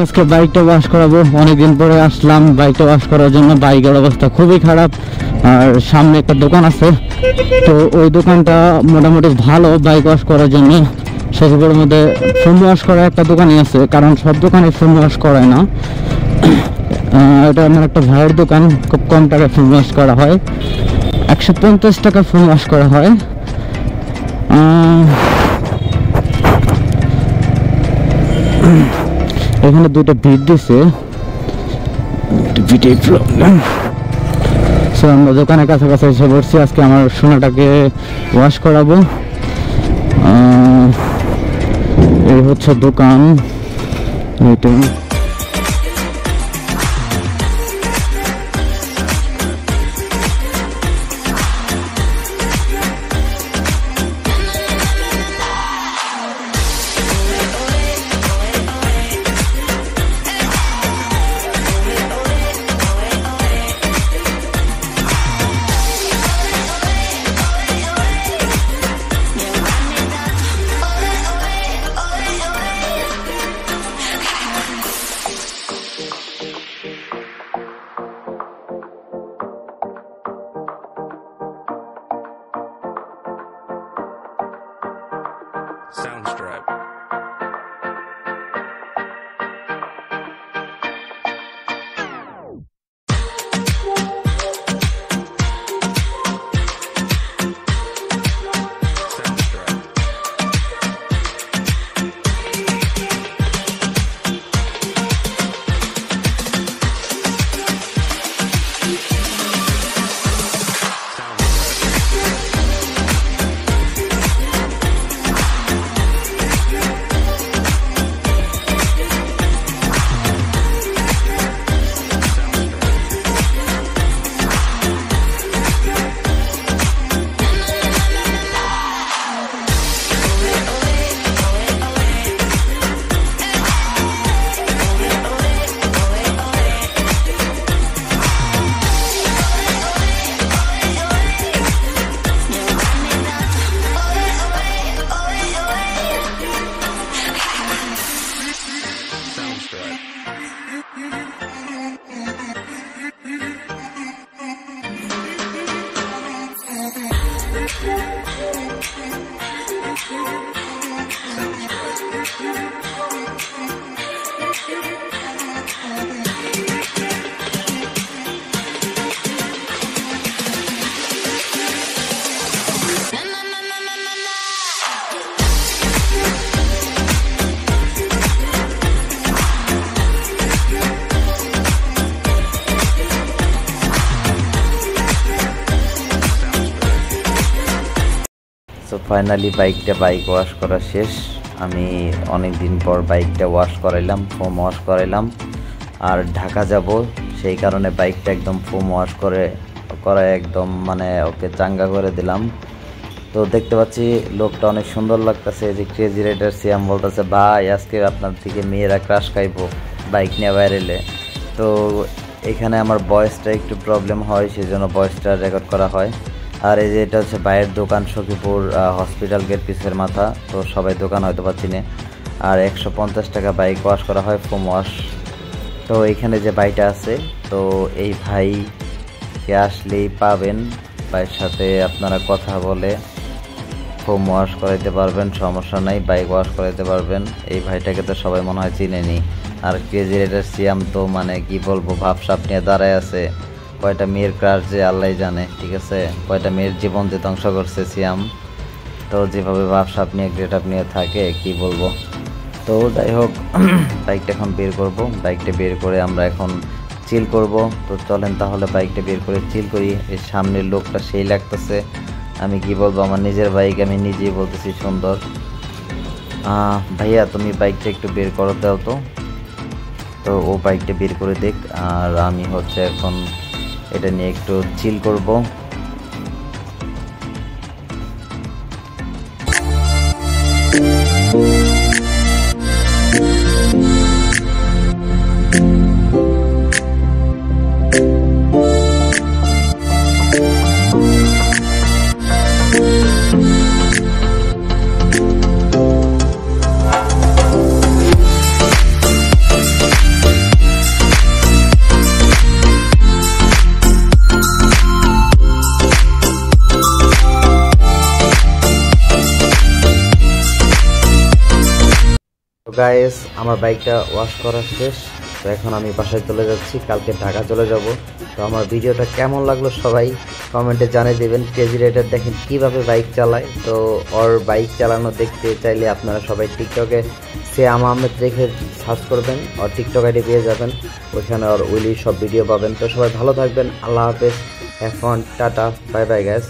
আজকে বাইকটা ওয়াশ করাবো। অনেকদিন পরে আসলাম বাইকটা ওয়াশ করার জন্য। বাইকের অবস্থা খুবই খারাপ, আর সামনে একটা দোকান আছে, তো ওই দোকানটা মোটামুটি ভালো বাইক ওয়াশ করার জন্য। শেখপুরের মধ্যে ফোম ওয়াশ করা একটা দোকানই আছে, কারণ সব দোকানে ফোম ওয়াশ করায় না। এটা আমার একটা ভাইয়ের দোকান, খুব কম টাকায় ফোম ওয়াশ করা হয়, 150 টাকা ফোম ওয়াশ করা হয়। এখানে দুটো ভিড় দিছে, আমরা দোকানের কাছাকাছি এসে পড়ছি। আজকে আমার সোনাটাকে ওয়াশ করাবো। এই হচ্ছে দোকান। এইটা Soundstripe. So finally bike wash করা শেষ। আমি অনেক দিন পর বাইকটা ওয়াশ করাইলাম, ফোম ওয়াশ করাইলাম। আর ঢাকা যাব, সেই কারণে বাইকটা একদম ফোম ওয়াশ করে একদম মানে ওকে চাঙ্গা করে দিলাম। তো দেখতে পাচ্ছি লোকটা অনেক সুন্দর লাগতেছে। যে ক্রেজি রাইডার সিয়াম বলতেছে, ভাই আজকে আপনার থেকে মেয়েরা ক্রাশ খাইবো বাইক নিয়ে বাইরেলে। তো এখানে আমার ভয়েসটা একটু প্রবলেম হয়, সেই জন্য ভয়েসটা রেকর্ড করা হয়। আর এই যে এটা হচ্ছে ভাইয়ের দোকান, সখীপুর হসপিটাল গেট পিসের মাথা। তো সবাই দোকান হয়তো পাচ্ছি না। আর 150 টাকা বাইক ওয়াশ করা হয়, ফোম ওয়াশ। তো এইখানে যে ভাইটা আছে, তো এই ভাইকে আসলেই পাবেন। ভাইয়ের সাথে আপনারা কথা বলে ফোম ওয়াশ করাইতে পারবেন, সমস্যা নাই, বাইক ওয়াশ করাইতে পারবেন। এই ভাইটাকে তো সবাই মনে হয় চিনেনি। আর ক্রেজি রাইডার সিয়াম তো মানে কি বলবো, ভাবসাপ নিয়ে দাঁড়ায় আছে। কয়টা মেয়ের ক্রাশ যে আল্লাহ জানে, ঠিক আছে, কয়টা মেয়ের জীবন যে ধ্বংস করছে সিয়াম। তো যেভাবে ভাবসাপ নিয়ে গ্রেট আপ নিয়ে থাকে কি বলবো। তো যাই হোক, বাইকটা এখন বের করব। বাইকটা বের করে আমরা এখন চিল করব। তো চলেন তাহলে বাইকটা বের করে চিল করি। এই সামনের লোকটা সেই লাগতেছে, আমি কি বলবো, আমার নিজের বাইক, আমি নিজেই বলতেছি সুন্দর। ভাইয়া তুমি বাইকটা একটু বের করে দাও তো। তো ও বাইকটা বের করে দেখ, আর আমি হচ্ছে এখন এটা নিয়ে একটু চিল করব। গাইস আমার বাইকটা ওয়াশ করা শেষ। তো এখন আমি বাসায় চলে যাচ্ছি, কালকে ঢাকা চলে যাব। তো আমার ভিডিওটা কেমন লাগলো সবাই কমেন্টে জানিয়ে দেবেন। ক্রেজি রাইডার দেখেন কিভাবে বাইক চালায়। তো ওর বাইক চালানো দেখতে চাইলে আপনারা সবাই টিকটকে শ্যাম আহমেদ রেখে সার্চ করবেন, ওর টিকটক আইডি পেয়ে যাবেন, ওইখানে ওর উইলি সব ভিডিও পাবেন। তো সবাই ভালো থাকবেন, আল্লাহ হাফেজ, have fun, tata, bye bye guys.